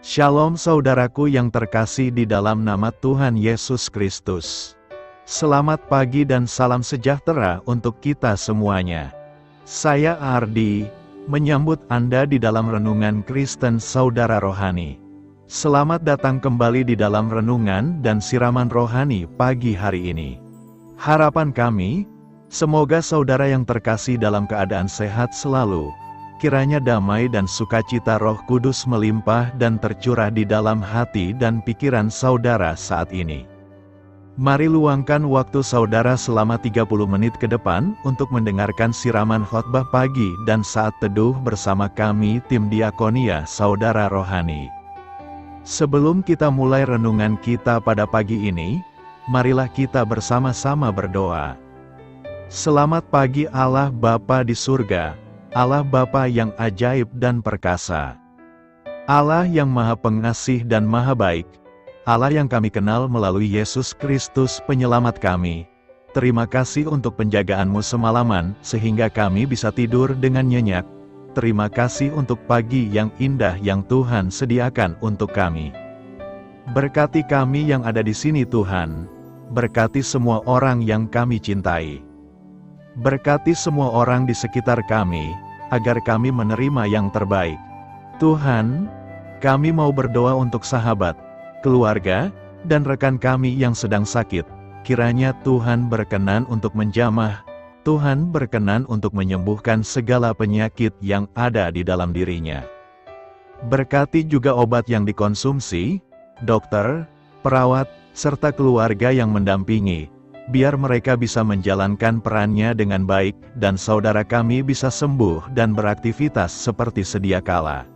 Shalom saudaraku yang terkasih di dalam nama Tuhan Yesus Kristus. Selamat pagi dan salam sejahtera untuk kita semuanya. Saya Ardi, menyambut Anda di dalam Renungan Kristen Saudara Rohani. Selamat datang kembali di dalam renungan dan siraman rohani pagi hari ini. Harapan kami, semoga saudara yang terkasih dalam keadaan sehat selalu. Kiranya damai dan sukacita Roh Kudus melimpah dan tercurah di dalam hati dan pikiran saudara saat ini. Mari luangkan waktu saudara selama 30 menit ke depan untuk mendengarkan siraman khotbah pagi dan saat teduh bersama kami tim Diakonia Saudara Rohani. Sebelum kita mulai renungan kita pada pagi ini, marilah kita bersama-sama berdoa. Selamat pagi Allah Bapa di surga, Allah Bapa yang ajaib dan perkasa. Allah yang Maha Pengasih dan Maha Baik. Allah yang kami kenal melalui Yesus Kristus penyelamat kami. Terima kasih untuk penjagaan-Mu semalaman, sehingga kami bisa tidur dengan nyenyak. Terima kasih untuk pagi yang indah yang Tuhan sediakan untuk kami. Berkati kami yang ada di sini Tuhan. Berkati semua orang yang kami cintai. Berkati semua orang di sekitar kami, agar kami menerima yang terbaik. Tuhan, kami mau berdoa untuk sahabat, keluarga, dan rekan kami yang sedang sakit. Kiranya Tuhan berkenan untuk menjamah, Tuhan berkenan untuk menyembuhkan segala penyakit yang ada di dalam dirinya. Berkati juga obat yang dikonsumsi, dokter, perawat, serta keluarga yang mendampingi, biar mereka bisa menjalankan perannya dengan baik, dan saudara kami bisa sembuh dan beraktivitas seperti sedia kala.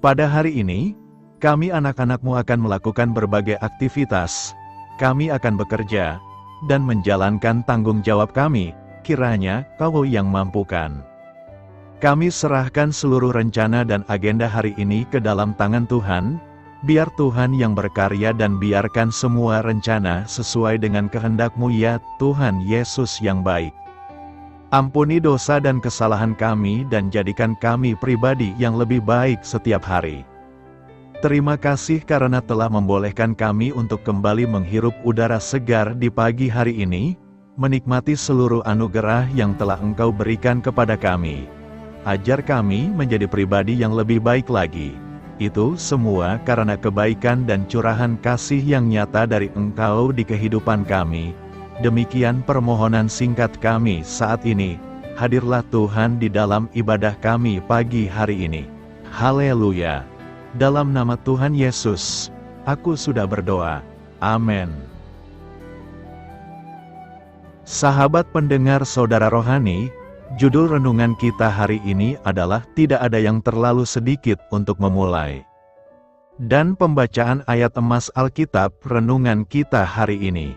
Pada hari ini, kami anak-anak-Mu akan melakukan berbagai aktivitas, kami akan bekerja, dan menjalankan tanggung jawab kami, kiranya Kau yang mampukan. Kami serahkan seluruh rencana dan agenda hari ini ke dalam tangan Tuhan. Biar Tuhan yang berkarya dan biarkan semua rencana sesuai dengan kehendak-Mu ya Tuhan Yesus yang baik. Ampuni dosa dan kesalahan kami dan jadikan kami pribadi yang lebih baik setiap hari. Terima kasih karena telah membolehkan kami untuk kembali menghirup udara segar di pagi hari ini, menikmati seluruh anugerah yang telah Engkau berikan kepada kami. Ajar kami menjadi pribadi yang lebih baik lagi. Itu semua karena kebaikan dan curahan kasih yang nyata dari Engkau di kehidupan kami. Demikian permohonan singkat kami saat ini. Hadirlah Tuhan di dalam ibadah kami pagi hari ini. Haleluya. Dalam nama Tuhan Yesus, aku sudah berdoa. Amin. Sahabat pendengar saudara rohani, judul renungan kita hari ini adalah Tidak Ada Yang Terlalu Sedikit Untuk Memulai. Dan pembacaan ayat emas Alkitab renungan kita hari ini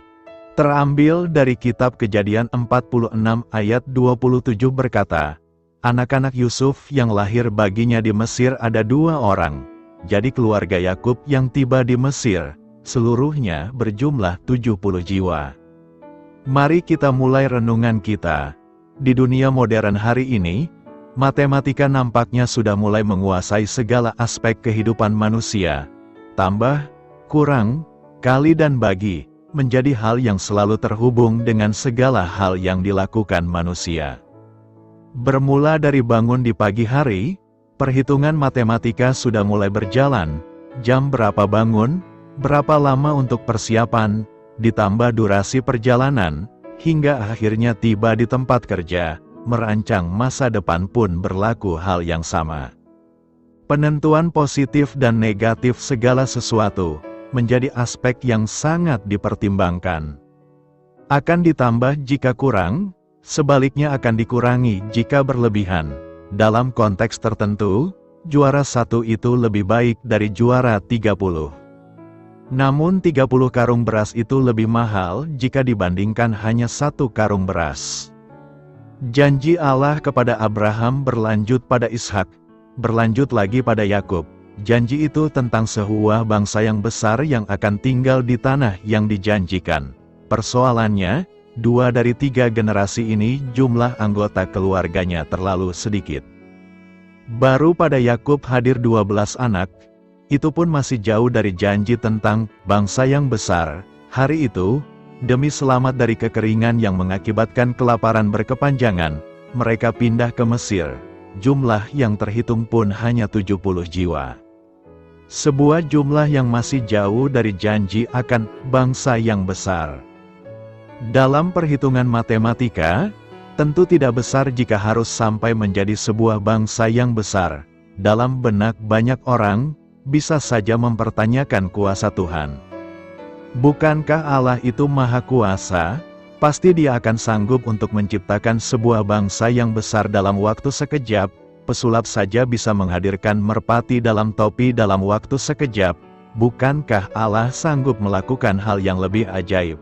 terambil dari kitab Kejadian 46 ayat 27 berkata, anak-anak Yusuf yang lahir baginya di Mesir ada 2 orang. Jadi keluarga Yakub yang tiba di Mesir, seluruhnya berjumlah 70 jiwa. Mari kita mulai renungan kita. Di dunia modern hari ini, matematika nampaknya sudah mulai menguasai segala aspek kehidupan manusia. Tambah, kurang, kali dan bagi, menjadi hal yang selalu terhubung dengan segala hal yang dilakukan manusia. Bermula dari bangun di pagi hari, perhitungan matematika sudah mulai berjalan. Jam berapa bangun, berapa lama untuk persiapan, ditambah durasi perjalanan, hingga akhirnya tiba di tempat kerja, merancang masa depan pun berlaku hal yang sama. Penentuan positif dan negatif segala sesuatu, menjadi aspek yang sangat dipertimbangkan. Akan ditambah jika kurang, sebaliknya akan dikurangi jika berlebihan. Dalam konteks tertentu, juara 1 itu lebih baik dari juara 30. Namun 30 karung beras itu lebih mahal jika dibandingkan hanya 1 karung beras. Janji Allah kepada Abraham berlanjut pada Ishak, berlanjut lagi pada Yakub. Janji itu tentang sebuah bangsa yang besar yang akan tinggal di tanah yang dijanjikan. Persoalannya, 2 dari 3 generasi ini jumlah anggota keluarganya terlalu sedikit. Baru pada Yakub hadir 12 anak, itu pun masih jauh dari janji tentang bangsa yang besar. Hari itu, demi selamat dari kekeringan yang mengakibatkan kelaparan berkepanjangan, mereka pindah ke Mesir. Jumlah yang terhitung pun hanya 70 jiwa. Sebuah jumlah yang masih jauh dari janji akan bangsa yang besar. Dalam perhitungan matematika, tentu tidak besar jika harus sampai menjadi sebuah bangsa yang besar. Dalam benak banyak orang, bisa saja mempertanyakan kuasa Tuhan. Bukankah Allah itu Maha Kuasa? Pasti Dia akan sanggup untuk menciptakan sebuah bangsa yang besar dalam waktu sekejap. Pesulap saja bisa menghadirkan merpati dalam topi dalam waktu sekejap. Bukankah Allah sanggup melakukan hal yang lebih ajaib?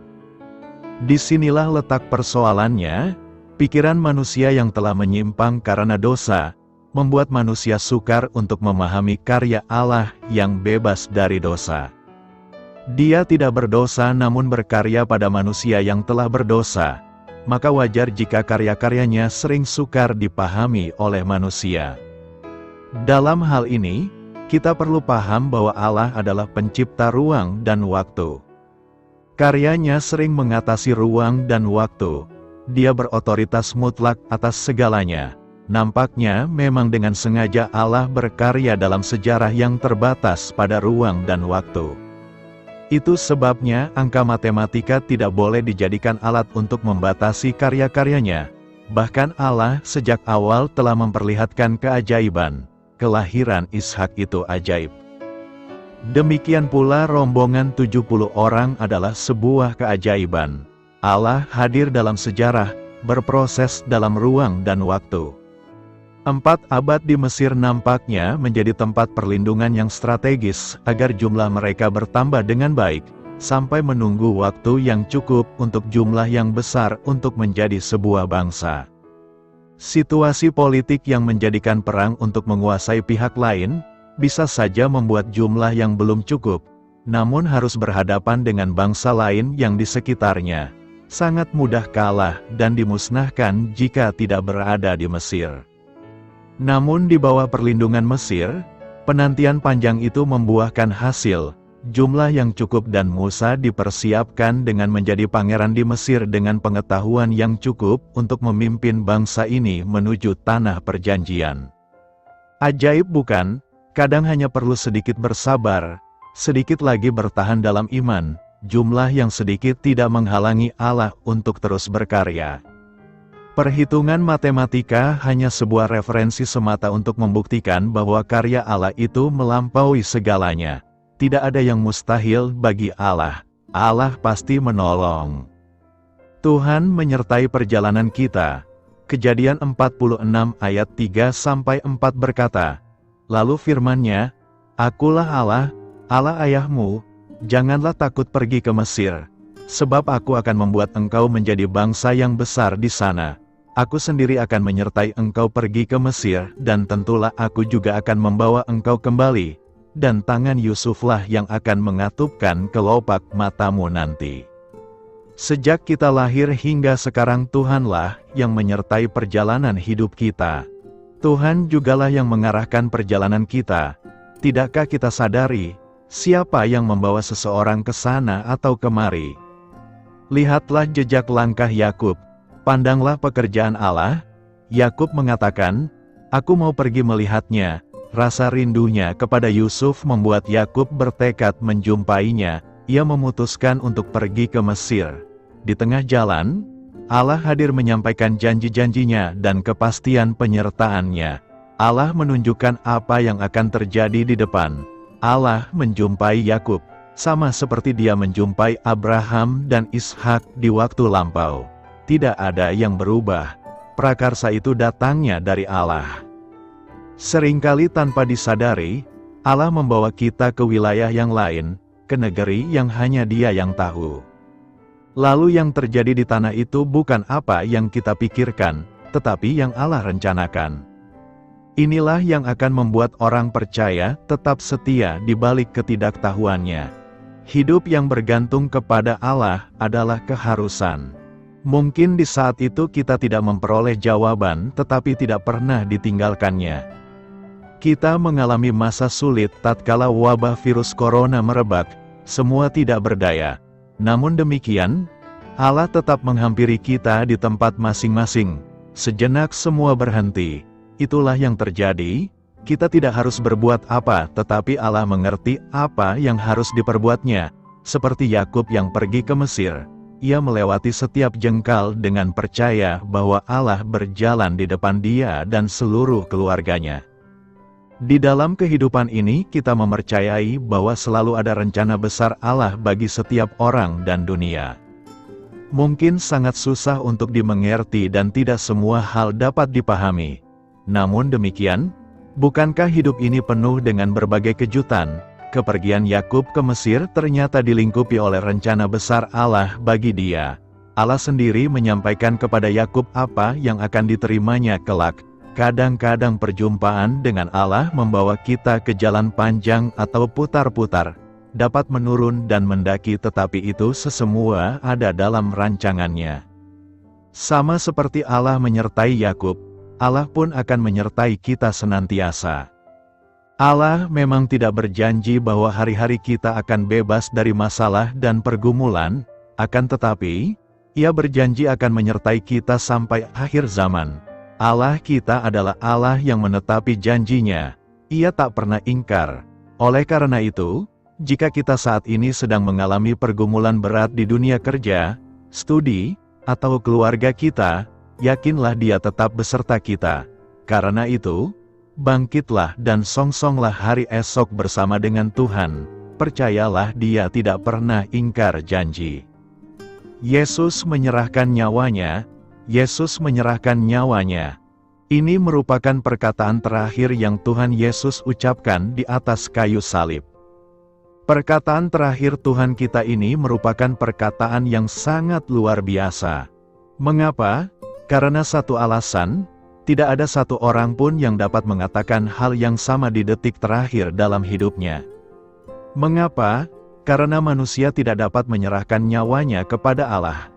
Disinilah letak persoalannya. Pikiran manusia yang telah menyimpang karena dosa membuat manusia sukar untuk memahami karya Allah yang bebas dari dosa. Dia tidak berdosa namun berkarya pada manusia yang telah berdosa, maka wajar jika karya-karyanya sering sukar dipahami oleh manusia. Dalam hal ini, kita perlu paham bahwa Allah adalah pencipta ruang dan waktu. Karyanya sering mengatasi ruang dan waktu. Dia berotoritas mutlak atas segalanya. Nampaknya memang dengan sengaja Allah berkarya dalam sejarah yang terbatas pada ruang dan waktu. Itu sebabnya angka matematika tidak boleh dijadikan alat untuk membatasi karya-karyanya. Bahkan Allah sejak awal telah memperlihatkan keajaiban. Kelahiran Ishak itu ajaib. Demikian pula rombongan 70 orang adalah sebuah keajaiban. Allah hadir dalam sejarah, berproses dalam ruang dan waktu. 4 abad di Mesir nampaknya menjadi tempat perlindungan yang strategis agar jumlah mereka bertambah dengan baik, sampai menunggu waktu yang cukup untuk jumlah yang besar untuk menjadi sebuah bangsa. Situasi politik yang menjadikan perang untuk menguasai pihak lain, bisa saja membuat jumlah yang belum cukup, namun harus berhadapan dengan bangsa lain yang di sekitarnya. Sangat mudah kalah dan dimusnahkan jika tidak berada di Mesir. Namun di bawah perlindungan Mesir, penantian panjang itu membuahkan hasil, jumlah yang cukup dan Musa dipersiapkan dengan menjadi pangeran di Mesir dengan pengetahuan yang cukup untuk memimpin bangsa ini menuju tanah perjanjian. Ajaib bukan? Kadang hanya perlu sedikit bersabar, sedikit lagi bertahan dalam iman, jumlah yang sedikit tidak menghalangi Allah untuk terus berkarya. Perhitungan matematika hanya sebuah referensi semata untuk membuktikan bahwa karya Allah itu melampaui segalanya. Tidak ada yang mustahil bagi Allah. Allah pasti menolong. Tuhan menyertai perjalanan kita. Kejadian 46 ayat 3-4 berkata, lalu firman-Nya, Akulah Allah, Allah ayahmu, janganlah takut pergi ke Mesir, sebab aku akan membuat engkau menjadi bangsa yang besar di sana. Aku sendiri akan menyertai engkau pergi ke Mesir, dan tentulah aku juga akan membawa engkau kembali, dan tangan Yusuflah yang akan mengatupkan kelopak matamu nanti. Sejak kita lahir hingga sekarang Tuhanlah yang menyertai perjalanan hidup kita. Tuhan jugalah yang mengarahkan perjalanan kita. Tidakkah kita sadari, siapa yang membawa seseorang ke sana atau kemari? Lihatlah jejak langkah Yakub. Pandanglah pekerjaan Allah. Yakub mengatakan, aku mau pergi melihatnya. Rasa rindunya kepada Yusuf membuat Yakub bertekad menjumpainya. Ia memutuskan untuk pergi ke Mesir. Di tengah jalan, Allah hadir menyampaikan janji-janjinya dan kepastian penyertaannya. Allah menunjukkan apa yang akan terjadi di depan. Allah menjumpai Yakub, sama seperti Dia menjumpai Abraham dan Ishak di waktu lampau. Tidak ada yang berubah. Prakarsa itu datangnya dari Allah. Seringkali tanpa disadari, Allah membawa kita ke wilayah yang lain, ke negeri yang hanya Dia yang tahu. Lalu yang terjadi di tanah itu bukan apa yang kita pikirkan, tetapi yang Allah rencanakan. Inilah yang akan membuat orang percaya tetap setia di balik ketidaktahuannya. Hidup yang bergantung kepada Allah adalah keharusan. Mungkin di saat itu kita tidak memperoleh jawaban, tetapi tidak pernah ditinggalkannya. Kita mengalami masa sulit tatkala wabah virus corona merebak, semua tidak berdaya. Namun demikian, Allah tetap menghampiri kita di tempat masing-masing. Sejenak semua berhenti. Itulah yang terjadi. Kita tidak harus berbuat apa, tetapi Allah mengerti apa yang harus diperbuatnya. Seperti Yakub yang pergi ke Mesir. Ia melewati setiap jengkal dengan percaya bahwa Allah berjalan di depan dia dan seluruh keluarganya. Di dalam kehidupan ini kita mempercayai bahwa selalu ada rencana besar Allah bagi setiap orang dan dunia. Mungkin sangat susah untuk dimengerti dan tidak semua hal dapat dipahami. Namun demikian, bukankah hidup ini penuh dengan berbagai kejutan? Kepergian Yakub ke Mesir ternyata dilingkupi oleh rencana besar Allah bagi dia. Allah sendiri menyampaikan kepada Yakub apa yang akan diterimanya kelak. Kadang-kadang perjumpaan dengan Allah membawa kita ke jalan panjang atau putar-putar, dapat menurun dan mendaki, tetapi itu sesemua ada dalam rancangannya. Sama seperti Allah menyertai Yakub, Allah pun akan menyertai kita senantiasa. Allah memang tidak berjanji bahwa hari-hari kita akan bebas dari masalah dan pergumulan, akan tetapi, Ia berjanji akan menyertai kita sampai akhir zaman. Allah kita adalah Allah yang menetapi janjinya. Ia tak pernah ingkar. Oleh karena itu, jika kita saat ini sedang mengalami pergumulan berat di dunia kerja, studi, atau keluarga kita, yakinlah Dia tetap beserta kita. Karena itu, bangkitlah dan songsonglah hari esok bersama dengan Tuhan. Percayalah Dia tidak pernah ingkar janji. Yesus menyerahkan nyawanya. Yesus menyerahkan nyawanya. Ini merupakan perkataan terakhir yang Tuhan Yesus ucapkan di atas kayu salib. Perkataan terakhir Tuhan kita ini merupakan perkataan yang sangat luar biasa. Mengapa? Karena satu alasan, tidak ada satu orang pun yang dapat mengatakan hal yang sama di detik terakhir dalam hidupnya. Mengapa? Karena manusia tidak dapat menyerahkan nyawanya kepada Allah.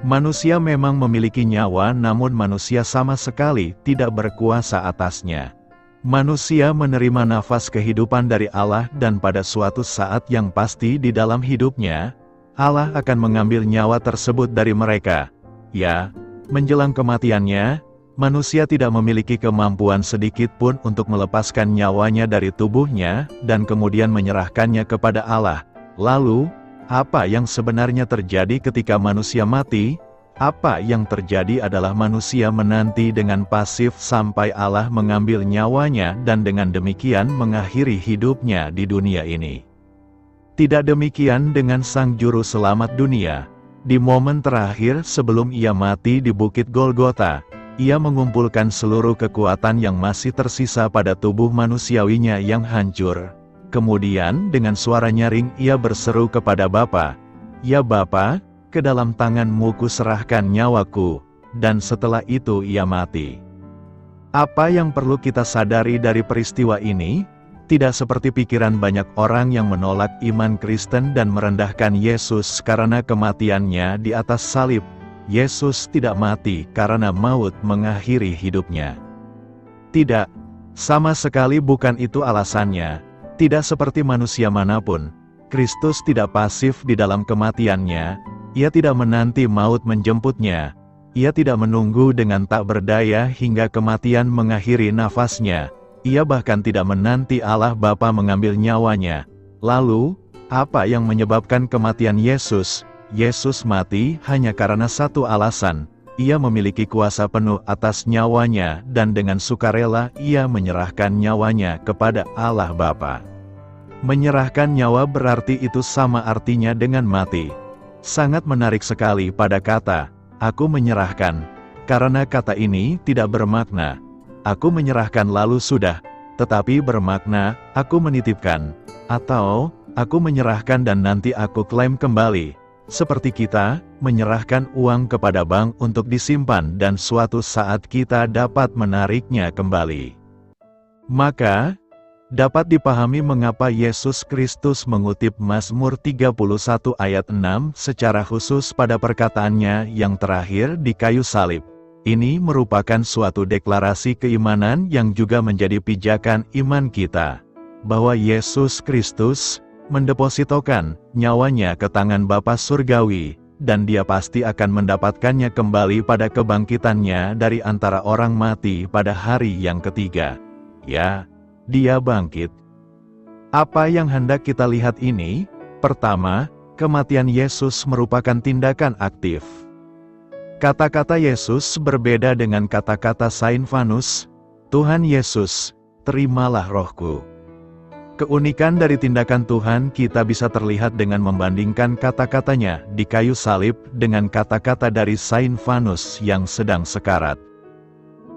Manusia memang memiliki nyawa, namun manusia sama sekali tidak berkuasa atasnya. Manusia menerima nafas kehidupan dari Allah dan pada suatu saat yang pasti di dalam hidupnya, Allah akan mengambil nyawa tersebut dari mereka. Ya, menjelang kematiannya, manusia tidak memiliki kemampuan sedikit pun untuk melepaskan nyawanya dari tubuhnya, dan kemudian menyerahkannya kepada Allah. Lalu, apa yang sebenarnya terjadi ketika manusia mati? Apa yang terjadi adalah manusia menanti dengan pasif sampai Allah mengambil nyawanya dan dengan demikian mengakhiri hidupnya di dunia ini. Tidak demikian dengan Sang Juru Selamat dunia. Di momen terakhir sebelum Ia mati di Bukit Golgota, Ia mengumpulkan seluruh kekuatan yang masih tersisa pada tubuh manusiawinya yang hancur. Kemudian dengan suara nyaring Ia berseru kepada Bapa, "Ya Bapa, ke dalam tangan-Mu kuserahkan nyawaku," dan setelah itu Ia mati. Apa yang perlu kita sadari dari peristiwa ini? Tidak seperti pikiran banyak orang yang menolak iman Kristen dan merendahkan Yesus karena kematiannya di atas salib. Yesus tidak mati karena maut mengakhiri hidupnya. Tidak, sama sekali bukan itu alasannya. Tidak seperti manusia manapun, Kristus tidak pasif di dalam kematiannya. Ia tidak menanti maut menjemputnya. Ia tidak menunggu dengan tak berdaya hingga kematian mengakhiri nafasnya. Ia bahkan tidak menanti Allah Bapa mengambil nyawanya. Lalu, apa yang menyebabkan kematian Yesus? Yesus mati hanya karena satu alasan. Ia memiliki kuasa penuh atas nyawanya dan dengan sukarela Ia menyerahkan nyawanya kepada Allah Bapa. Menyerahkan nyawa berarti itu sama artinya dengan mati. Sangat menarik sekali pada kata, "Aku menyerahkan." Karena kata ini tidak bermakna, "Aku menyerahkan lalu sudah," tetapi bermakna, "Aku menitipkan," atau, "Aku menyerahkan dan nanti aku klaim kembali." Seperti kita menyerahkan uang kepada bank untuk disimpan dan suatu saat kita dapat menariknya kembali. Maka, dapat dipahami mengapa Yesus Kristus mengutip Mazmur 31 ayat 6 secara khusus pada perkataannya yang terakhir di kayu salib. Ini merupakan suatu deklarasi keimanan yang juga menjadi pijakan iman kita, bahwa Yesus Kristus mendepositokan nyawanya ke tangan Bapa Surgawi, dan Dia pasti akan mendapatkannya kembali pada kebangkitannya dari antara orang mati pada hari yang ketiga. Ya, Dia bangkit. Apa yang hendak kita lihat ini? Pertama, kematian Yesus merupakan tindakan aktif. Kata-kata Yesus berbeda dengan kata-kata Saint Vanus, "Tuhan Yesus, terimalah rohku." Keunikan dari tindakan Tuhan kita bisa terlihat dengan membandingkan kata-katanya di kayu salib dengan kata-kata dari Saint Vanus yang sedang sekarat.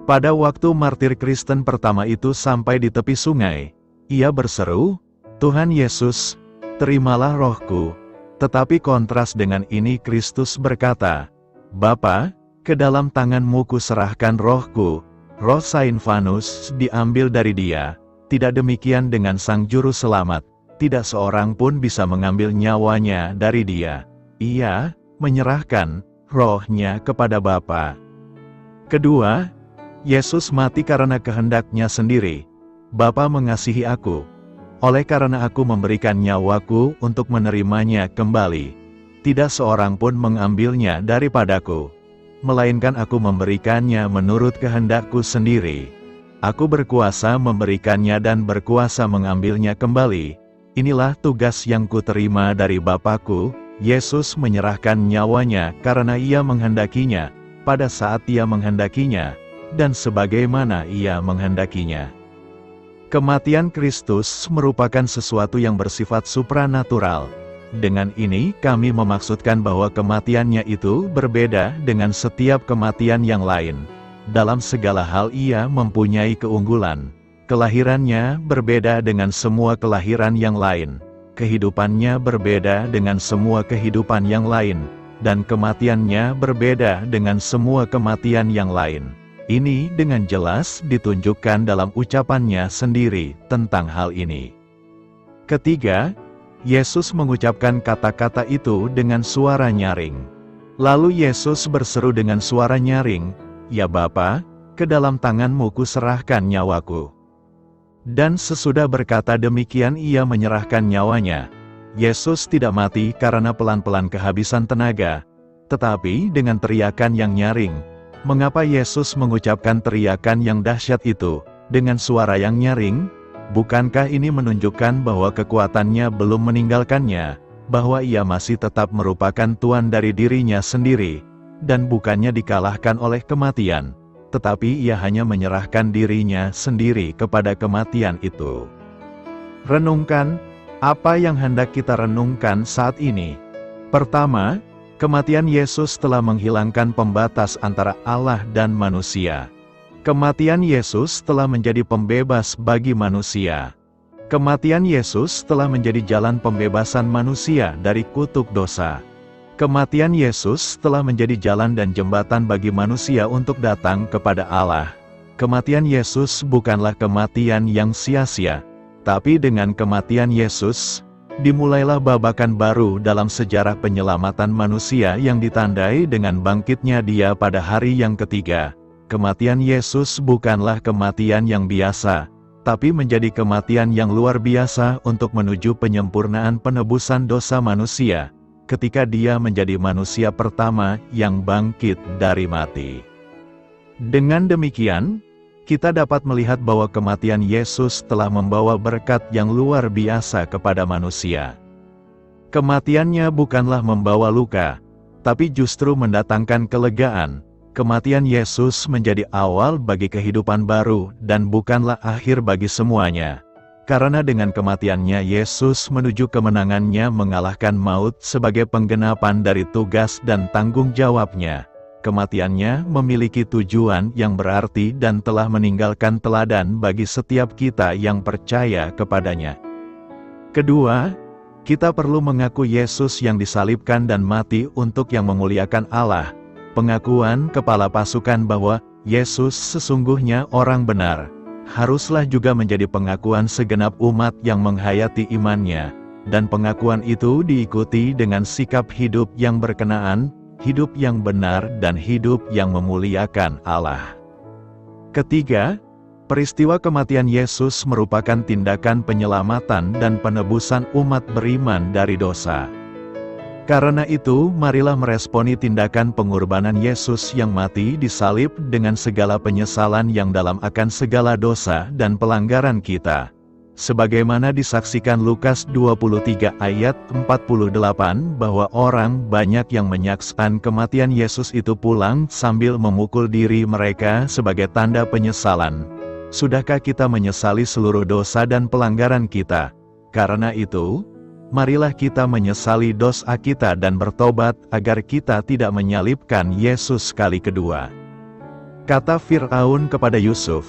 Pada waktu martir Kristen pertama itu sampai di tepi sungai, ia berseru, "Tuhan Yesus, terimalah rohku." Tetapi kontras dengan ini Kristus berkata, "Bapa, ke dalam tanganmu kuserahkan rohku." Roh Saint Vanus diambil dari dia. Tidak demikian dengan Sang Juru Selamat, tidak seorang pun bisa mengambil nyawanya dari dia. Ia menyerahkan rohnya kepada Bapa. Kedua, Yesus mati karena kehendaknya sendiri. "Bapa mengasihi aku, oleh karena aku memberikan nyawaku untuk menerimanya kembali. Tidak seorang pun mengambilnya daripadaku, melainkan aku memberikannya menurut kehendakku sendiri. Aku berkuasa memberikannya dan berkuasa mengambilnya kembali. Inilah tugas yang kuterima dari Bapa-Ku." Yesus menyerahkan nyawanya karena Ia menghendakinya, pada saat Ia menghendakinya, dan sebagaimana Ia menghendakinya. Kematian Kristus merupakan sesuatu yang bersifat supranatural. Dengan ini kami memaksudkan bahwa kematiannya itu berbeda dengan setiap kematian yang lain. Dalam segala hal Ia mempunyai keunggulan. Kelahirannya berbeda dengan semua kelahiran yang lain. Kehidupannya berbeda dengan semua kehidupan yang lain. Dan kematiannya berbeda dengan semua kematian yang lain. Ini dengan jelas ditunjukkan dalam ucapannya sendiri tentang hal ini. Ketiga, Yesus mengucapkan kata-kata itu dengan suara nyaring. Lalu Yesus berseru dengan suara nyaring, "Ya Bapa, ke dalam tanganmu kuserahkan nyawaku." Dan sesudah berkata demikian Ia menyerahkan nyawanya. Yesus tidak mati karena pelan-pelan kehabisan tenaga, tetapi dengan teriakan yang nyaring. Mengapa Yesus mengucapkan teriakan yang dahsyat itu dengan suara yang nyaring? Bukankah ini menunjukkan bahwa kekuatannya belum meninggalkannya, bahwa Ia masih tetap merupakan Tuhan dari dirinya sendiri, dan bukannya dikalahkan oleh kematian, tetapi Ia hanya menyerahkan dirinya sendiri kepada kematian itu. Renungkan, apa yang hendak kita renungkan saat ini? Pertama, kematian Yesus telah menghilangkan pembatas antara Allah dan manusia. Kematian Yesus telah menjadi pembebas bagi manusia. Kematian Yesus telah menjadi jalan pembebasan manusia dari kutuk dosa. Kematian Yesus telah menjadi jalan dan jembatan bagi manusia untuk datang kepada Allah. Kematian Yesus bukanlah kematian yang sia-sia, tapi dengan kematian Yesus, dimulailah babakan baru dalam sejarah penyelamatan manusia yang ditandai dengan bangkitnya Dia pada hari yang ketiga. Kematian Yesus bukanlah kematian yang biasa, tapi menjadi kematian yang luar biasa untuk menuju penyempurnaan penebusan dosa manusia, ketika Dia menjadi manusia pertama yang bangkit dari mati. Dengan demikian, kita dapat melihat bahwa kematian Yesus telah membawa berkat yang luar biasa kepada manusia. Kematiannya bukanlah membawa luka, tapi justru mendatangkan kelegaan. Kematian Yesus menjadi awal bagi kehidupan baru dan bukanlah akhir bagi semuanya. Karena dengan kematiannya Yesus menuju kemenangannya mengalahkan maut sebagai penggenapan dari tugas dan tanggung jawabnya. Kematiannya memiliki tujuan yang berarti dan telah meninggalkan teladan bagi setiap kita yang percaya kepadanya. Kedua, kita perlu mengaku Yesus yang disalibkan dan mati untuk yang memuliakan Allah. Pengakuan kepala pasukan bahwa Yesus sesungguhnya orang benar, haruslah juga menjadi pengakuan segenap umat yang menghayati imannya, dan pengakuan itu diikuti dengan sikap hidup yang berkenaan, hidup yang benar dan hidup yang memuliakan Allah. Ketiga, peristiwa kematian Yesus merupakan tindakan penyelamatan dan penebusan umat beriman dari dosa. Karena itu, marilah meresponi tindakan pengorbanan Yesus yang mati di salib dengan segala penyesalan yang dalam akan segala dosa dan pelanggaran kita. Sebagaimana disaksikan Lukas 23 ayat 48 bahwa orang banyak yang menyaksikan kematian Yesus itu pulang sambil memukul diri mereka sebagai tanda penyesalan. Sudahkah kita menyesali seluruh dosa dan pelanggaran kita? Karena itu, marilah kita menyesali dosa kita dan bertobat agar kita tidak menyalibkan Yesus kali kedua. Kata Fir'aun kepada Yusuf,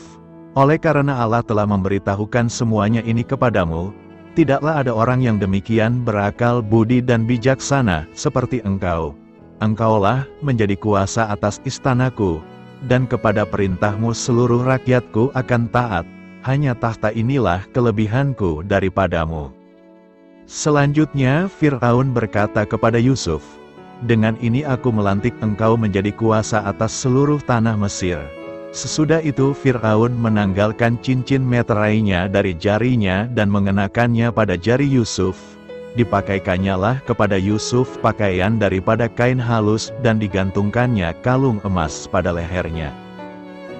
oleh karena Allah telah memberitahukan semuanya ini kepadamu, tidaklah ada orang yang demikian berakal budi dan bijaksana seperti engkau. Engkaulah menjadi kuasa atas istanaku, dan kepada perintahmu seluruh rakyatku akan taat, hanya tahta inilah kelebihanku daripadamu. Selanjutnya Fir'aun berkata kepada Yusuf, dengan ini aku melantik engkau menjadi kuasa atas seluruh tanah Mesir. Sesudah itu Fir'aun menanggalkan cincin meterainya dari jarinya dan mengenakannya pada jari Yusuf. Dipakaikannya lah kepada Yusuf pakaian daripada kain halus dan digantungkannya kalung emas pada lehernya.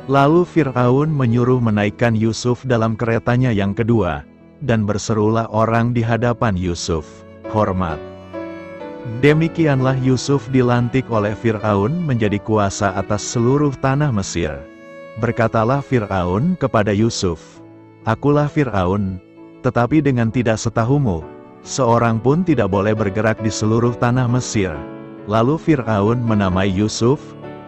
Lalu Fir'aun menyuruh menaikkan Yusuf dalam keretanya yang kedua, dan berserulah orang di hadapan Yusuf, hormat. Demikianlah Yusuf dilantik oleh Fir'aun menjadi kuasa atas seluruh tanah Mesir. Berkatalah Fir'aun kepada Yusuf, akulah Fir'aun, tetapi dengan tidak setahumu, seorang pun tidak boleh bergerak di seluruh tanah Mesir. Lalu Fir'aun menamai Yusuf,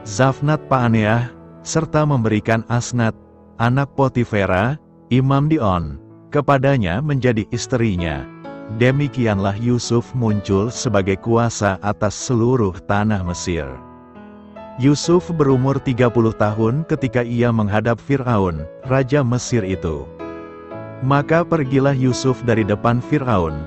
Zafnat Paaneah, serta memberikan Asnat, anak Potifera, imam Dion, kepadanya menjadi istrinya. Demikianlah Yusuf muncul sebagai kuasa atas seluruh tanah Mesir. Yusuf berumur 30 tahun ketika ia menghadap Fir'aun, raja Mesir itu. Maka pergilah Yusuf dari depan Fir'aun,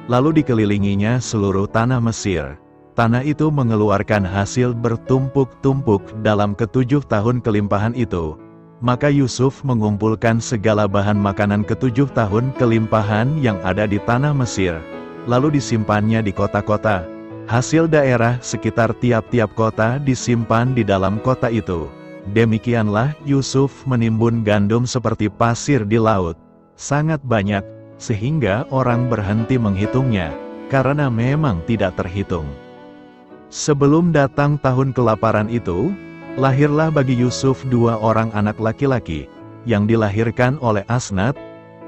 lalu dikelilinginya seluruh tanah Mesir. Tanah itu mengeluarkan hasil bertumpuk-tumpuk dalam ke-7 tahun kelimpahan itu. Maka Yusuf mengumpulkan segala bahan makanan ke-7 tahun kelimpahan yang ada di tanah Mesir, lalu disimpannya di kota-kota. Hasil daerah sekitar tiap-tiap kota disimpan di dalam kota itu. Demikianlah Yusuf menimbun gandum seperti pasir di laut, sangat banyak, sehingga orang berhenti menghitungnya, karena memang tidak terhitung. Sebelum datang tahun kelaparan itu, lahirlah bagi Yusuf 2 orang anak laki-laki, yang dilahirkan oleh Asnat,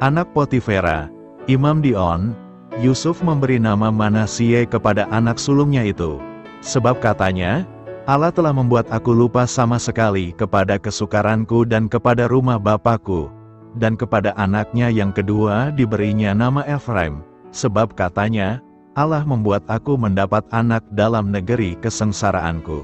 anak Potifera, imam Dion. Yusuf memberi nama Manasye kepada anak sulungnya itu, sebab katanya, Allah telah membuat aku lupa sama sekali kepada kesukaranku dan kepada rumah bapakku, dan kepada anaknya yang kedua diberinya nama Efraim, sebab katanya, Allah membuat aku mendapat anak dalam negeri kesengsaraanku.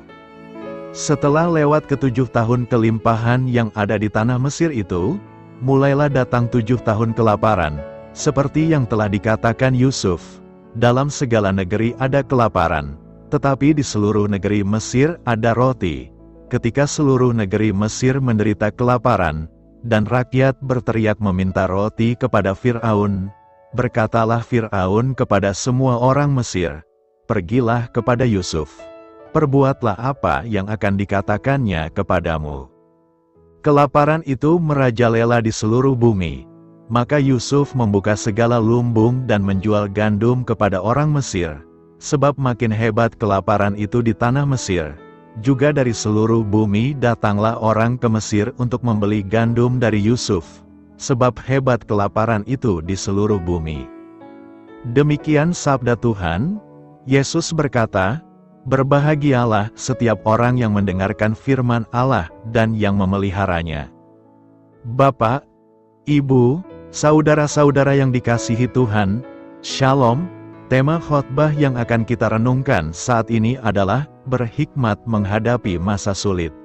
Setelah lewat ke-7 tahun kelimpahan yang ada di tanah Mesir itu, mulailah datang 7 tahun kelaparan, seperti yang telah dikatakan Yusuf, dalam segala negeri ada kelaparan, tetapi di seluruh negeri Mesir ada roti. Ketika seluruh negeri Mesir menderita kelaparan, dan rakyat berteriak meminta roti kepada Fir'aun, berkatalah Fir'aun kepada semua orang Mesir, pergilah kepada Yusuf. Perbuatlah apa yang akan dikatakannya kepadamu. Kelaparan itu merajalela di seluruh bumi. Maka Yusuf membuka segala lumbung dan menjual gandum kepada orang Mesir, sebab makin hebat kelaparan itu di tanah Mesir. Juga dari seluruh bumi datanglah orang ke Mesir untuk membeli gandum dari Yusuf, sebab hebat kelaparan itu di seluruh bumi. Demikian sabda Tuhan. Yesus berkata, berbahagialah setiap orang yang mendengarkan firman Allah dan yang memeliharanya. Bapak, Ibu, saudara-saudara yang dikasihi Tuhan, Shalom. Tema khotbah yang akan kita renungkan saat ini adalah berhikmat menghadapi masa sulit.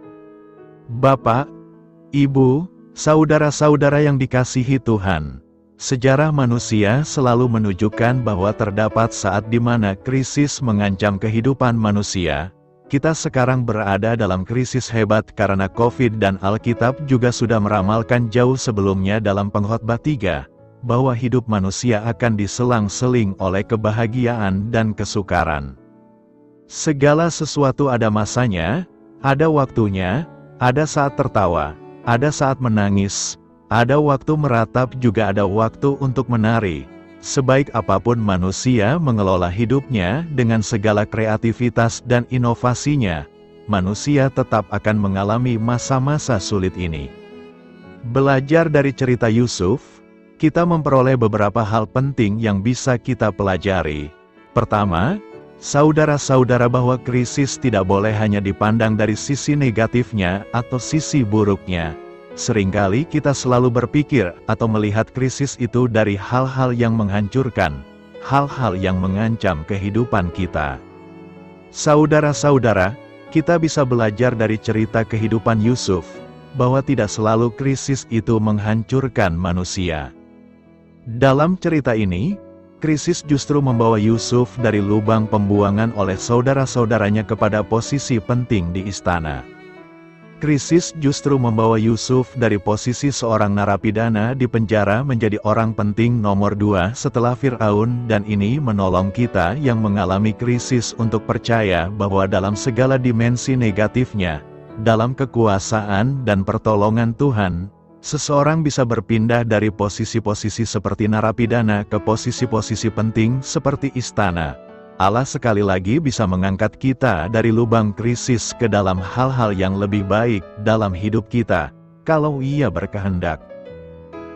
Bapak, Ibu, saudara-saudara yang dikasihi Tuhan, sejarah manusia selalu menunjukkan bahwa terdapat saat di mana krisis mengancam kehidupan manusia, Kita sekarang berada dalam krisis hebat karena COVID dan Alkitab juga sudah meramalkan jauh sebelumnya dalam Pengkhotbah 3, bahwa hidup manusia akan diselang-seling oleh kebahagiaan dan kesukaran. Segala sesuatu ada masanya, ada waktunya, ada saat tertawa, ada saat menangis, ada waktu meratap, juga ada waktu untuk menari. Sebaik apapun manusia mengelola hidupnya dengan segala kreativitas dan inovasinya, manusia tetap akan mengalami masa-masa sulit ini. Belajar dari cerita Yusuf, kita memperoleh beberapa hal penting yang bisa kita pelajari. Pertama, saudara-saudara, bahwa krisis tidak boleh hanya dipandang dari sisi negatifnya atau sisi buruknya. Seringkali kita selalu berpikir atau melihat krisis itu dari hal-hal yang menghancurkan, hal-hal yang mengancam kehidupan kita. Saudara-saudara, kita bisa belajar dari cerita kehidupan Yusuf, bahwa tidak selalu krisis itu menghancurkan manusia. Dalam cerita ini, krisis justru membawa Yusuf dari lubang pembuangan oleh saudara-saudaranya kepada posisi penting di istana. Krisis justru membawa Yusuf dari posisi seorang narapidana di penjara menjadi orang penting nomor 2 setelah Fir'aun, dan ini menolong kita yang mengalami krisis untuk percaya bahwa dalam segala dimensi negatifnya, dalam kekuasaan dan pertolongan Tuhan, seseorang bisa berpindah dari posisi-posisi seperti narapidana ke posisi-posisi penting seperti istana. Allah sekali lagi bisa mengangkat kita dari lubang krisis ke dalam hal-hal yang lebih baik dalam hidup kita, kalau Ia berkehendak.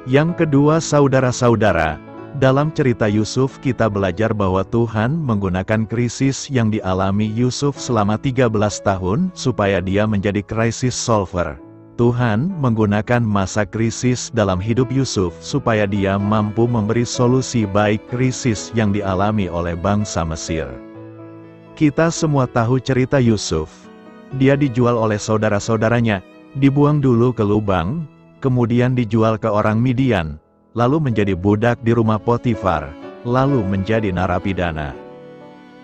Yang kedua, saudara-saudara, dalam cerita Yusuf kita belajar bahwa Tuhan menggunakan krisis yang dialami Yusuf selama 13 tahun supaya dia menjadi crisis solver. Tuhan menggunakan masa krisis dalam hidup Yusuf supaya dia mampu memberi solusi baik krisis yang dialami oleh bangsa Mesir. Kita semua tahu cerita Yusuf. Dia dijual oleh saudara-saudaranya, dibuang dulu ke lubang, kemudian dijual ke orang Midian, lalu menjadi budak di rumah Potifar, lalu menjadi narapidana.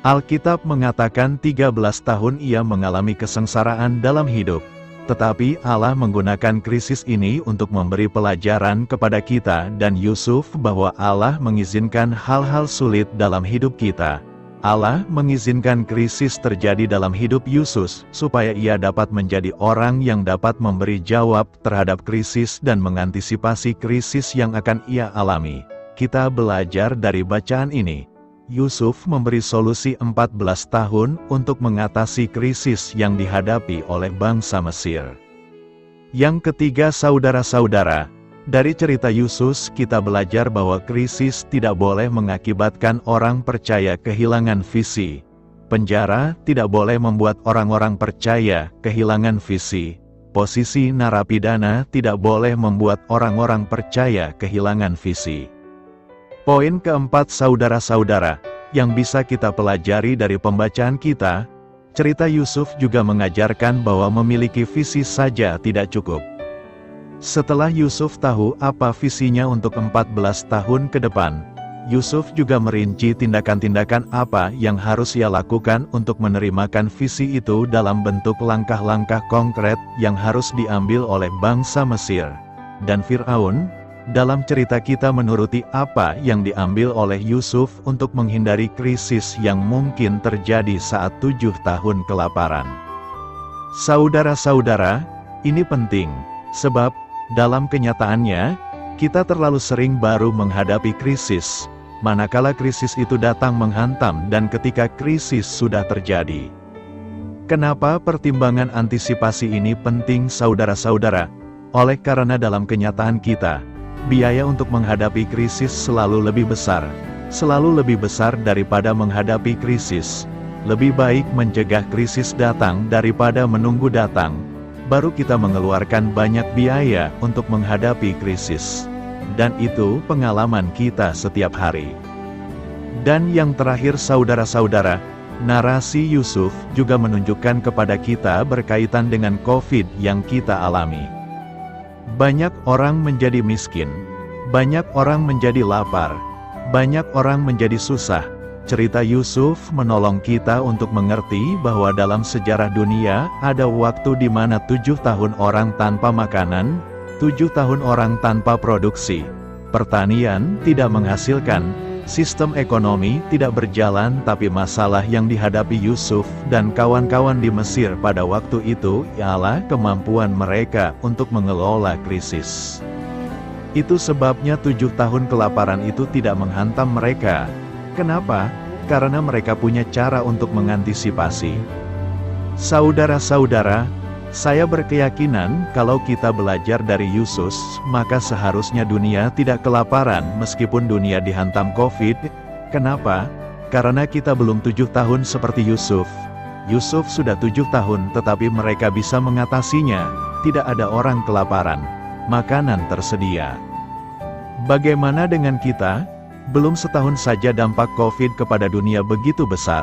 Alkitab mengatakan 13 tahun ia mengalami kesengsaraan dalam hidup. Tetapi Allah menggunakan krisis ini untuk memberi pelajaran kepada kita dan Yusuf bahwa Allah mengizinkan hal-hal sulit dalam hidup kita. Allah mengizinkan krisis terjadi dalam hidup Yusuf supaya ia dapat menjadi orang yang dapat memberi jawab terhadap krisis dan mengantisipasi krisis yang akan ia alami. Kita belajar dari bacaan ini. Yusuf memberi solusi 14 tahun untuk mengatasi krisis yang dihadapi oleh bangsa Mesir. Yang ketiga, saudara-saudara, dari cerita Yusuf kita belajar bahwa krisis tidak boleh mengakibatkan orang percaya kehilangan visi. Penjara tidak boleh membuat orang-orang percaya kehilangan visi. Posisi narapidana tidak boleh membuat orang-orang percaya kehilangan visi. Poin keempat, saudara-saudara, yang bisa kita pelajari dari pembacaan kita, cerita Yusuf juga mengajarkan bahwa memiliki visi saja tidak cukup. Setelah Yusuf tahu apa visinya untuk 14 tahun ke depan, Yusuf juga merinci tindakan-tindakan apa yang harus ia lakukan untuk menerimakan visi itu dalam bentuk langkah-langkah konkret yang harus diambil oleh bangsa Mesir. Dan Fir'aun, dalam cerita kita menuruti apa yang diambil oleh Yusuf untuk menghindari krisis yang mungkin terjadi saat 7 tahun kelaparan. Saudara-saudara, ini penting, sebab, dalam kenyataannya, kita terlalu sering baru menghadapi krisis, manakala krisis itu datang menghantam dan ketika krisis sudah terjadi. Kenapa pertimbangan antisipasi ini penting, saudara-saudara? Oleh karena dalam kenyataan kita, biaya untuk menghadapi krisis selalu lebih besar daripada menghadapi krisis. Lebih baik mencegah krisis datang daripada menunggu datang, baru kita mengeluarkan banyak biaya untuk menghadapi krisis. Dan itu pengalaman kita setiap hari. Dan yang terakhir, saudara-saudara, narasi Yusuf juga menunjukkan kepada kita berkaitan dengan COVID yang kita alami. Banyak orang menjadi miskin, banyak orang menjadi lapar, banyak orang menjadi susah, Cerita Yusuf menolong kita untuk mengerti bahwa dalam sejarah dunia, ada waktu di mana 7 tahun orang tanpa makanan, 7 tahun orang tanpa produksi. Pertanian tidak menghasilkan, sistem ekonomi tidak berjalan, tapi masalah yang dihadapi Yusuf dan kawan-kawan di Mesir pada waktu itu ialah kemampuan mereka untuk mengelola krisis. Itu sebabnya 7 tahun kelaparan itu tidak menghantam mereka. Kenapa? Karena mereka punya cara untuk mengantisipasi. Saudara-saudara, saya berkeyakinan kalau kita belajar dari Yusuf, maka seharusnya dunia tidak kelaparan meskipun dunia dihantam COVID. Kenapa? Karena kita belum 7 tahun seperti Yusuf. Yusuf sudah 7 tahun tetapi mereka bisa mengatasinya. Tidak ada orang kelaparan. Makanan tersedia. Bagaimana dengan kita? Belum setahun saja dampak COVID kepada dunia begitu besar.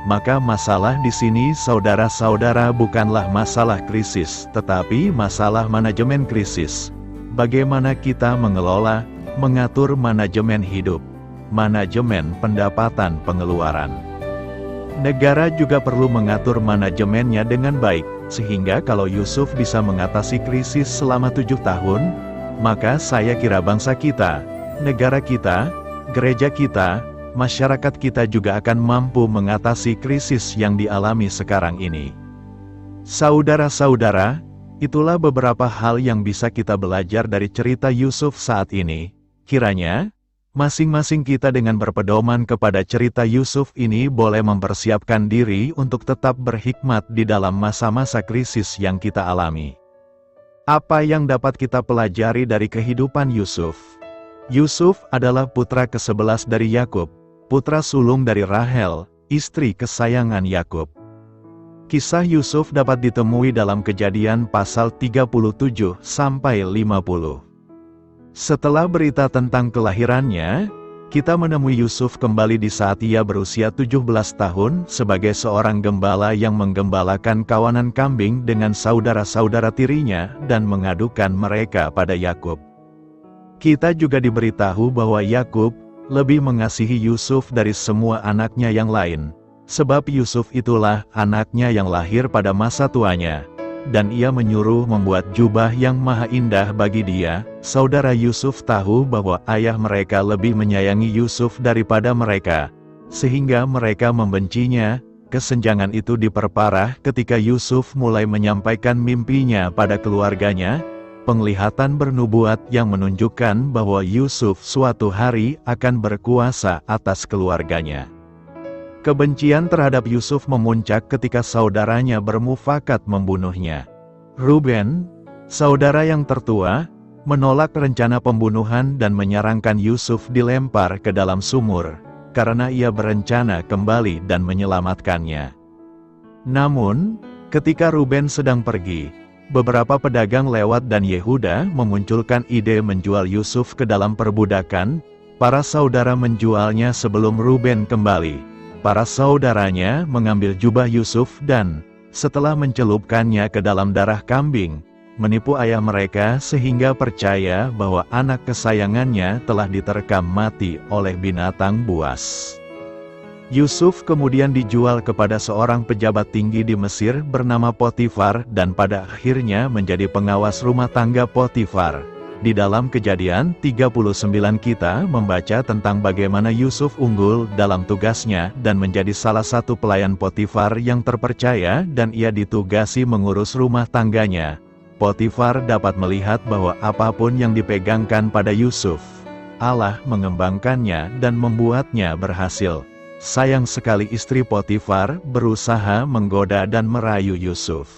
Maka masalah di sini saudara-saudara bukanlah masalah krisis, tetapi masalah manajemen krisis. Bagaimana kita mengelola, mengatur manajemen hidup, manajemen pendapatan pengeluaran. Negara juga perlu mengatur manajemennya dengan baik, sehingga kalau Yusuf bisa mengatasi krisis selama 7 tahun, maka saya kira bangsa kita, negara kita, gereja kita, masyarakat kita juga akan mampu mengatasi krisis yang dialami sekarang ini. Saudara-saudara, itulah beberapa hal yang bisa kita belajar dari cerita Yusuf saat ini. Kiranya, masing-masing kita dengan berpedoman kepada cerita Yusuf ini boleh mempersiapkan diri untuk tetap berhikmat di dalam masa-masa krisis yang kita alami. Apa yang dapat kita pelajari dari kehidupan Yusuf? Yusuf adalah putra ke-11 dari Yakub, putra sulung dari Rahel, istri kesayangan Yakub. Kisah Yusuf dapat ditemui dalam Kejadian pasal 37-50. Setelah berita tentang kelahirannya, kita menemui Yusuf kembali di saat ia berusia 17 tahun sebagai seorang gembala yang menggembalakan kawanan kambing dengan saudara-saudara tirinya dan mengadukan mereka pada Yakub. Kita juga diberitahu bahwa Yakub lebih mengasihi Yusuf dari semua anaknya yang lain, sebab Yusuf itulah anaknya yang lahir pada masa tuanya, dan ia menyuruh membuat jubah yang maha indah bagi dia. Saudara Yusuf tahu bahwa ayah mereka lebih menyayangi Yusuf daripada mereka, sehingga mereka membencinya. Kesenjangan itu diperparah ketika Yusuf mulai menyampaikan mimpinya pada keluarganya, penglihatan bernubuat yang menunjukkan bahwa Yusuf suatu hari akan berkuasa atas keluarganya. Kebencian terhadap Yusuf memuncak ketika saudaranya bermufakat membunuhnya. Ruben, saudara yang tertua, menolak rencana pembunuhan dan menyarankan Yusuf dilempar ke dalam sumur, karena ia berencana kembali dan menyelamatkannya. Namun, ketika Ruben sedang pergi, beberapa pedagang lewat dan Yehuda memunculkan ide menjual Yusuf ke dalam perbudakan. Para saudara menjualnya sebelum Ruben kembali. Para saudaranya mengambil jubah Yusuf dan, setelah mencelupkannya ke dalam darah kambing, menipu ayah mereka sehingga percaya bahwa anak kesayangannya telah diterkam mati oleh binatang buas. Yusuf kemudian dijual kepada seorang pejabat tinggi di Mesir bernama Potifar dan pada akhirnya menjadi pengawas rumah tangga Potifar. Di dalam Kejadian 39 kita membaca tentang bagaimana Yusuf unggul dalam tugasnya dan menjadi salah satu pelayan Potifar yang terpercaya dan ia ditugasi mengurus rumah tangganya. Potifar dapat melihat bahwa apapun yang dipegangkan pada Yusuf, Allah mengembangkannya dan membuatnya berhasil. Sayang sekali istri Potifar berusaha menggoda dan merayu Yusuf.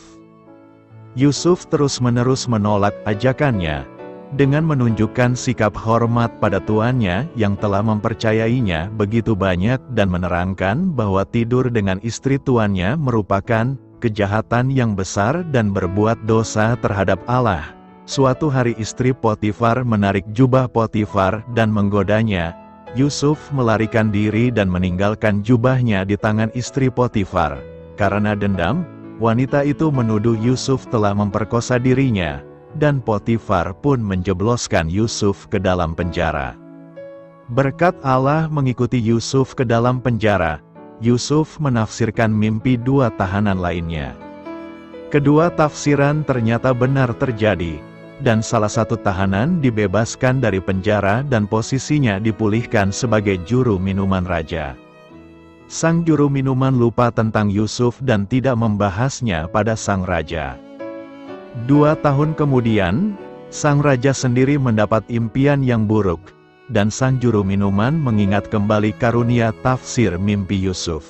Yusuf terus-menerus menolak ajakannya, dengan menunjukkan sikap hormat pada tuannya yang telah mempercayainya begitu banyak dan menerangkan bahwa tidur dengan istri tuannya merupakan kejahatan yang besar dan berbuat dosa terhadap Allah. Suatu hari istri Potifar menarik jubah Potifar dan menggodanya. Yusuf melarikan diri dan meninggalkan jubahnya di tangan istri Potifar. Karena dendam, wanita itu menuduh Yusuf telah memperkosa dirinya, dan Potifar pun menjebloskan Yusuf ke dalam penjara. Berkat Allah mengikuti Yusuf ke dalam penjara, Yusuf menafsirkan mimpi dua tahanan lainnya. Kedua tafsiran ternyata benar terjadi, dan salah satu tahanan dibebaskan dari penjara dan posisinya dipulihkan sebagai juru minuman raja. Sang juru minuman lupa tentang Yusuf dan tidak membahasnya pada sang raja. 2 tahun kemudian, sang raja sendiri mendapat impian yang buruk, dan sang juru minuman mengingat kembali karunia tafsir mimpi Yusuf.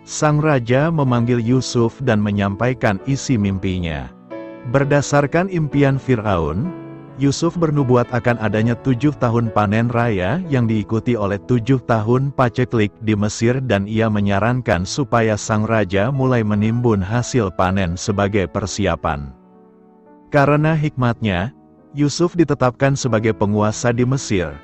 Sang raja memanggil Yusuf dan menyampaikan isi mimpinya. Berdasarkan impian Fir'aun, Yusuf bernubuat akan adanya 7 tahun panen raya yang diikuti oleh 7 tahun paceklik di Mesir, dan ia menyarankan supaya sang raja mulai menimbun hasil panen sebagai persiapan. Karena hikmatnya, Yusuf ditetapkan sebagai penguasa di Mesir,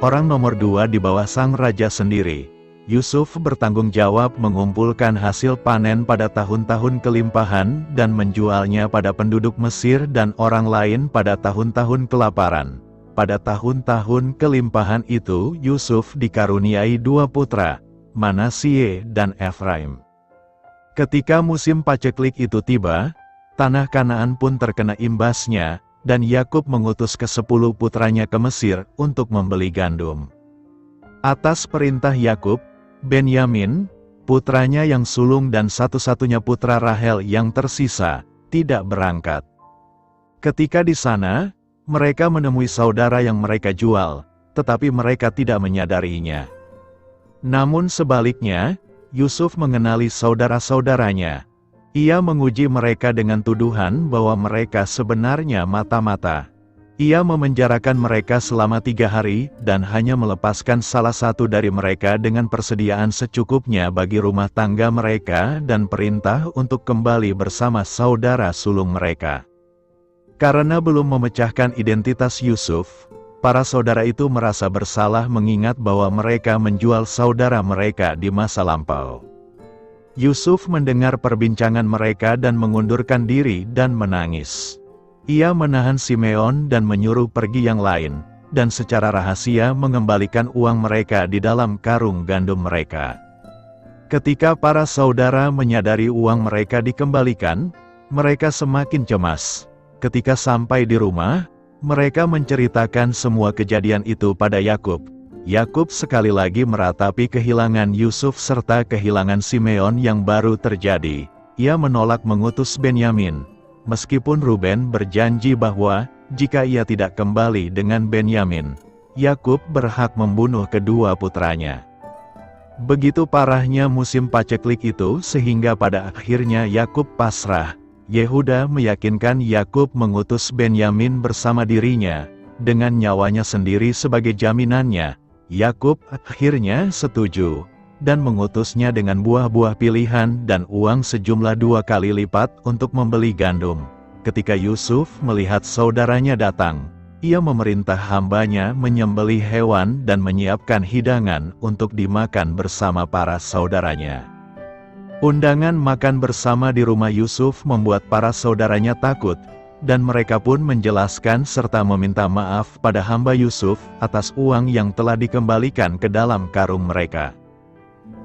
orang nomor 2 di bawah sang raja sendiri. Yusuf bertanggung jawab mengumpulkan hasil panen pada tahun-tahun kelimpahan dan menjualnya pada penduduk Mesir dan orang lain pada tahun-tahun kelaparan. Pada tahun-tahun kelimpahan itu Yusuf dikaruniai 2 putra, Manasye dan Efraim. Ketika musim paceklik itu tiba, tanah Kanaan pun terkena imbasnya, dan Yakub mengutus ke-10 putranya ke Mesir untuk membeli gandum. Atas perintah Yakub, Benyamin, putranya yang sulung dan satu-satunya putra Rahel yang tersisa, tidak berangkat. Ketika di sana, mereka menemui saudara yang mereka jual, tetapi mereka tidak menyadarinya. Namun sebaliknya, Yusuf mengenali saudara-saudaranya. Ia menguji mereka dengan tuduhan bahwa mereka sebenarnya mata-mata. Ia memenjarakan mereka selama 3 hari, dan hanya melepaskan salah satu dari mereka dengan persediaan secukupnya bagi rumah tangga mereka dan perintah untuk kembali bersama saudara sulung mereka. Karena belum memecahkan identitas Yusuf, para saudara itu merasa bersalah mengingat bahwa mereka menjual saudara mereka di masa lampau. Yusuf mendengar perbincangan mereka dan mengundurkan diri dan menangis. Ia menahan Simeon dan menyuruh pergi yang lain, dan secara rahasia mengembalikan uang mereka di dalam karung gandum mereka. Ketika para saudara menyadari uang mereka dikembalikan, mereka semakin cemas. Ketika sampai di rumah, mereka menceritakan semua kejadian itu pada Yakub. Yakub sekali lagi meratapi kehilangan Yusuf serta kehilangan Simeon yang baru terjadi. Ia menolak mengutus Benyamin, meskipun Ruben berjanji bahwa, jika ia tidak kembali dengan Benyamin, Yakub berhak membunuh kedua putranya. Begitu parahnya musim paceklik itu sehingga pada akhirnya Yakub pasrah. Yehuda meyakinkan Yakub mengutus Benyamin bersama dirinya, dengan nyawanya sendiri sebagai jaminannya. Yakub akhirnya setuju, dan mengutusnya dengan buah-buah pilihan dan uang sejumlah 2 kali lipat untuk membeli gandum. Ketika Yusuf melihat saudaranya datang, ia memerintah hambanya menyembelih hewan dan menyiapkan hidangan untuk dimakan bersama para saudaranya. Undangan makan bersama di rumah Yusuf membuat para saudaranya takut, dan mereka pun menjelaskan serta meminta maaf pada hamba Yusuf atas uang yang telah dikembalikan ke dalam karung mereka.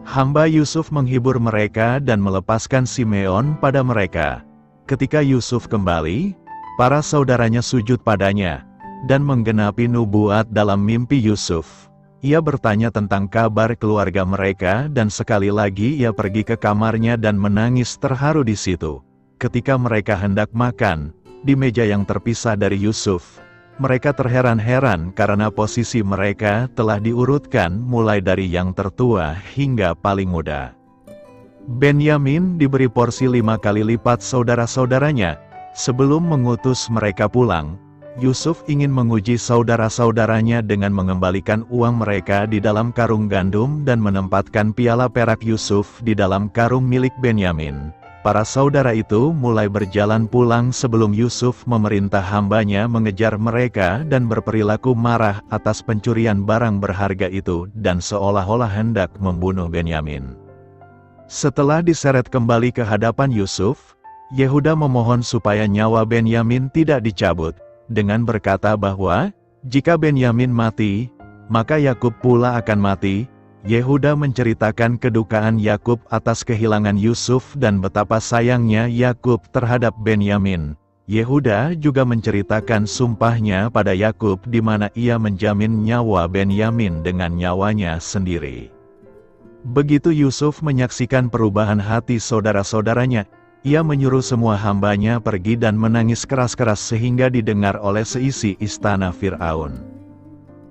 Hamba Yusuf menghibur mereka dan melepaskan Simeon pada mereka. Ketika Yusuf kembali, para saudaranya sujud padanya, dan menggenapi nubuat dalam mimpi Yusuf. Ia bertanya tentang kabar keluarga mereka dan sekali lagi ia pergi ke kamarnya dan menangis terharu di situ. Ketika mereka hendak makan, di meja yang terpisah dari Yusuf, mereka terheran-heran karena posisi mereka telah diurutkan mulai dari yang tertua hingga paling muda. Benyamin diberi porsi 5 kali lipat saudara-saudaranya. Sebelum mengutus mereka pulang, Yusuf ingin menguji saudara-saudaranya dengan mengembalikan uang mereka di dalam karung gandum dan menempatkan piala perak Yusuf di dalam karung milik Benyamin. Para saudara itu mulai berjalan pulang sebelum Yusuf memerintah hambanya mengejar mereka dan berperilaku marah atas pencurian barang berharga itu dan seolah-olah hendak membunuh Benyamin. Setelah diseret kembali ke hadapan Yusuf, Yehuda memohon supaya nyawa Benyamin tidak dicabut, dengan berkata bahwa, jika Benyamin mati, maka Yakub pula akan mati. Yehuda menceritakan kedukaan Yakub atas kehilangan Yusuf dan betapa sayangnya Yakub terhadap Benyamin. Yehuda juga menceritakan sumpahnya pada Yakub di mana ia menjamin nyawa Benyamin dengan nyawanya sendiri. Begitu Yusuf menyaksikan perubahan hati saudara-saudaranya, ia menyuruh semua hambanya pergi dan menangis keras-keras sehingga didengar oleh seisi istana Fir'aun.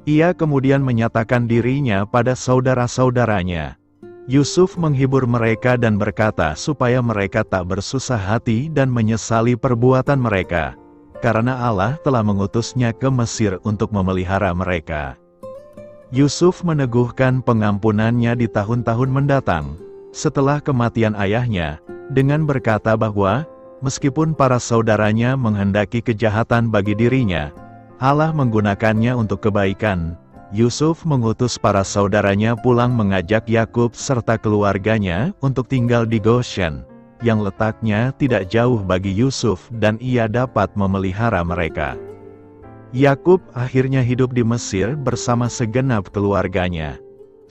Ia kemudian menyatakan dirinya pada saudara-saudaranya. Yusuf menghibur mereka dan berkata supaya mereka tak bersusah hati dan menyesali perbuatan mereka, karena Allah telah mengutusnya ke Mesir untuk memelihara mereka. Yusuf meneguhkan pengampunannya di tahun-tahun mendatang, setelah kematian ayahnya, dengan berkata bahwa, meskipun para saudaranya menghendaki kejahatan bagi dirinya, Allah menggunakannya untuk kebaikan. Yusuf mengutus para saudaranya pulang mengajak Yakub serta keluarganya untuk tinggal di Goshen, yang letaknya tidak jauh bagi Yusuf dan ia dapat memelihara mereka. Yakub akhirnya hidup di Mesir bersama segenap keluarganya.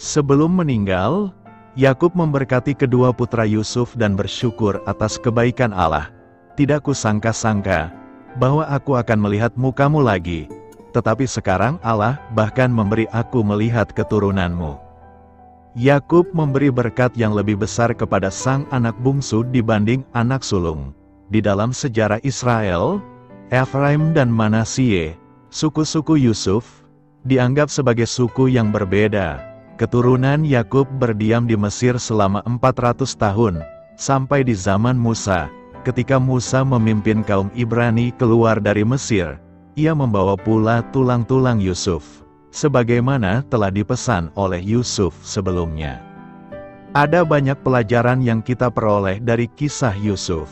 Sebelum meninggal, Yakub memberkati kedua putra Yusuf dan bersyukur atas kebaikan Allah. Tidak kusangka-sangka bahwa aku akan melihat mukamu lagi, tetapi sekarang Allah bahkan memberi aku melihat keturunanmu. Yakub memberi berkat yang lebih besar kepada sang anak bungsu dibanding anak sulung. Di dalam sejarah Israel, Efraim dan Manasye, suku-suku Yusuf, dianggap sebagai suku yang berbeda. Keturunan Yakub berdiam di Mesir selama 400 tahun, sampai di zaman Musa. Ketika Musa memimpin kaum Ibrani keluar dari Mesir, ia membawa pula tulang-tulang Yusuf, sebagaimana telah dipesan oleh Yusuf sebelumnya. Ada banyak pelajaran yang kita peroleh dari kisah Yusuf.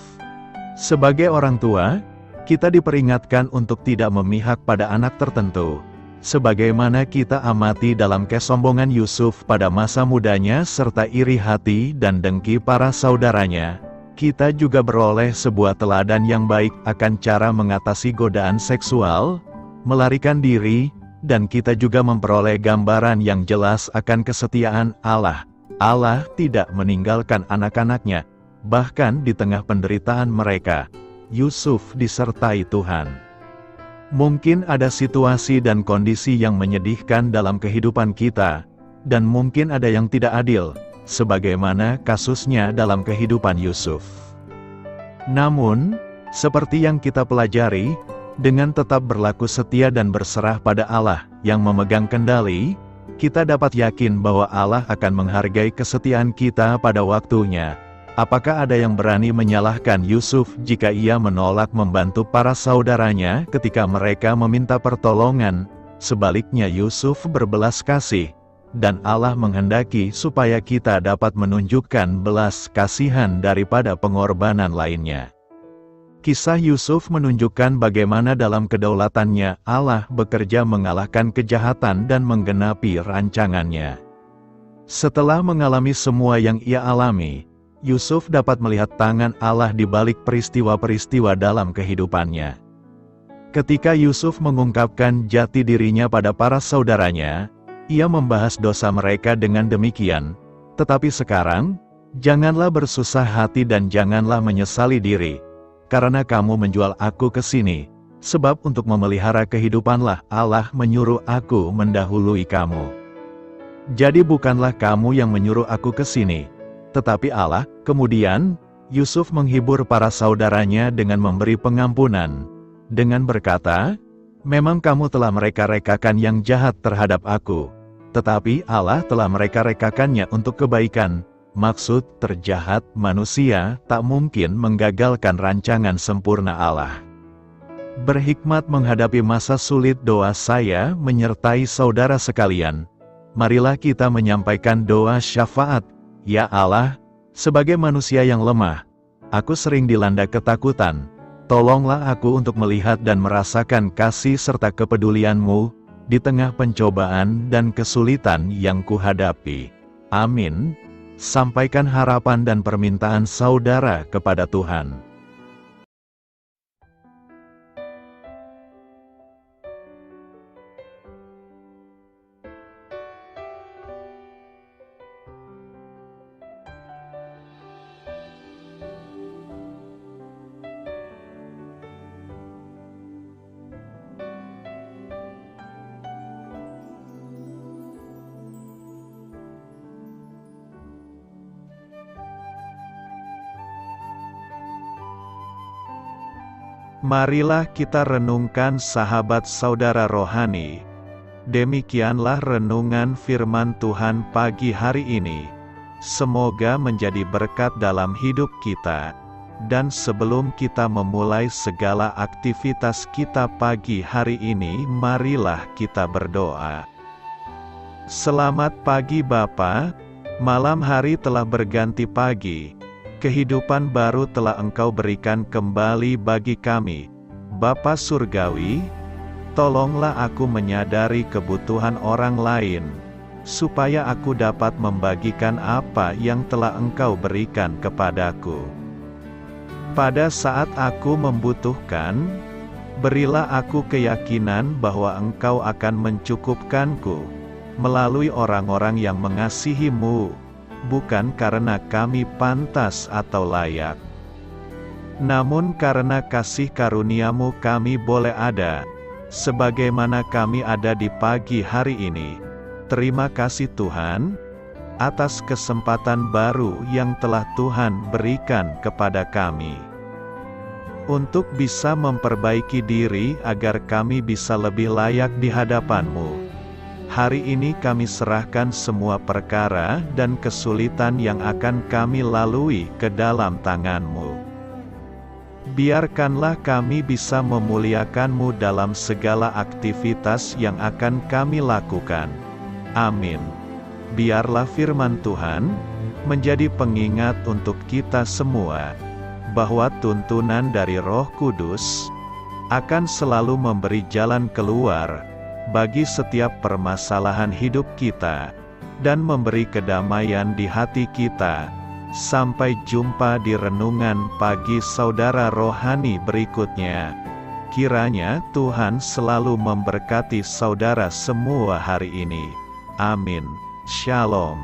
Sebagai orang tua, kita diperingatkan untuk tidak memihak pada anak tertentu, sebagaimana kita amati dalam kesombongan Yusuf pada masa mudanya serta iri hati dan dengki para saudaranya. Kita juga beroleh sebuah teladan yang baik akan cara mengatasi godaan seksual, melarikan diri, dan kita juga memperoleh gambaran yang jelas akan kesetiaan Allah. Allah tidak meninggalkan anak-anaknya, bahkan di tengah penderitaan mereka, Yusuf disertai Tuhan. Mungkin ada situasi dan kondisi yang menyedihkan dalam kehidupan kita, dan mungkin ada yang tidak adil, sebagaimana kasusnya dalam kehidupan Yusuf. Namun, seperti yang kita pelajari, dengan tetap berlaku setia dan berserah pada Allah yang memegang kendali, kita dapat yakin bahwa Allah akan menghargai kesetiaan kita pada waktunya. Apakah ada yang berani menyalahkan Yusuf jika ia menolak membantu para saudaranya ketika mereka meminta pertolongan? Sebaliknya Yusuf berbelas kasih, dan Allah menghendaki supaya kita dapat menunjukkan belas kasihan daripada pengorbanan lainnya. Kisah Yusuf menunjukkan bagaimana dalam kedaulatannya Allah bekerja mengalahkan kejahatan dan menggenapi rancangannya. Setelah mengalami semua yang ia alami, Yusuf dapat melihat tangan Allah di balik peristiwa-peristiwa dalam kehidupannya. Ketika Yusuf mengungkapkan jati dirinya pada para saudaranya, ia membahas dosa mereka dengan demikian, tetapi sekarang, janganlah bersusah hati dan janganlah menyesali diri, karena kamu menjual aku ke sini, sebab untuk memelihara kehidupanlah Allah menyuruh aku mendahului kamu. Jadi bukanlah kamu yang menyuruh aku ke sini, tetapi Allah. Kemudian, Yusuf menghibur para saudaranya dengan memberi pengampunan, dengan berkata, memang kamu telah mereka-rekakan yang jahat terhadap aku, tetapi Allah telah mereka-rekakannya untuk kebaikan. Maksud terjahat manusia tak mungkin menggagalkan rancangan sempurna Allah. Berhikmat menghadapi masa sulit. Doa saya menyertai saudara sekalian. Marilah kita menyampaikan doa syafaat. Ya Allah, sebagai manusia yang lemah, aku sering dilanda ketakutan. Tolonglah aku untuk melihat dan merasakan kasih serta kepedulian-Mu di tengah pencobaan dan kesulitan yang kuhadapi. Amin. Sampaikan harapan dan permintaan saudara kepada Tuhan. Marilah kita renungkan sahabat saudara rohani. Demikianlah renungan firman Tuhan pagi hari ini. Semoga menjadi berkat dalam hidup kita. Dan sebelum kita memulai segala aktivitas kita pagi hari ini, marilah kita berdoa. Selamat pagi Bapa, malam hari telah berganti pagi. Kehidupan baru telah Engkau berikan kembali bagi kami. Bapa Surgawi, tolonglah aku menyadari kebutuhan orang lain, supaya aku dapat membagikan apa yang telah Engkau berikan kepadaku. Pada saat aku membutuhkan, berilah aku keyakinan bahwa Engkau akan mencukupkanku, melalui orang-orang yang mengasihi-Mu, bukan karena kami pantas atau layak, namun karena kasih karunia-Mu kami boleh ada, sebagaimana kami ada di pagi hari ini. Terima kasih Tuhan, atas kesempatan baru yang telah Tuhan berikan kepada kami, untuk bisa memperbaiki diri agar kami bisa lebih layak di hadapan-Mu. Hari ini kami serahkan semua perkara dan kesulitan yang akan kami lalui ke dalam tangan-Mu. Biarkanlah kami bisa memuliakan-Mu dalam segala aktivitas yang akan kami lakukan. Amin. Biarlah firman Tuhan menjadi pengingat untuk kita semua, bahwa tuntunan dari Roh Kudus akan selalu memberi jalan keluar bagi setiap permasalahan hidup kita, dan memberi kedamaian di hati kita. Sampai jumpa di renungan pagi saudara rohani berikutnya. Kiranya Tuhan selalu memberkati saudara semua hari ini. Amin. Shalom.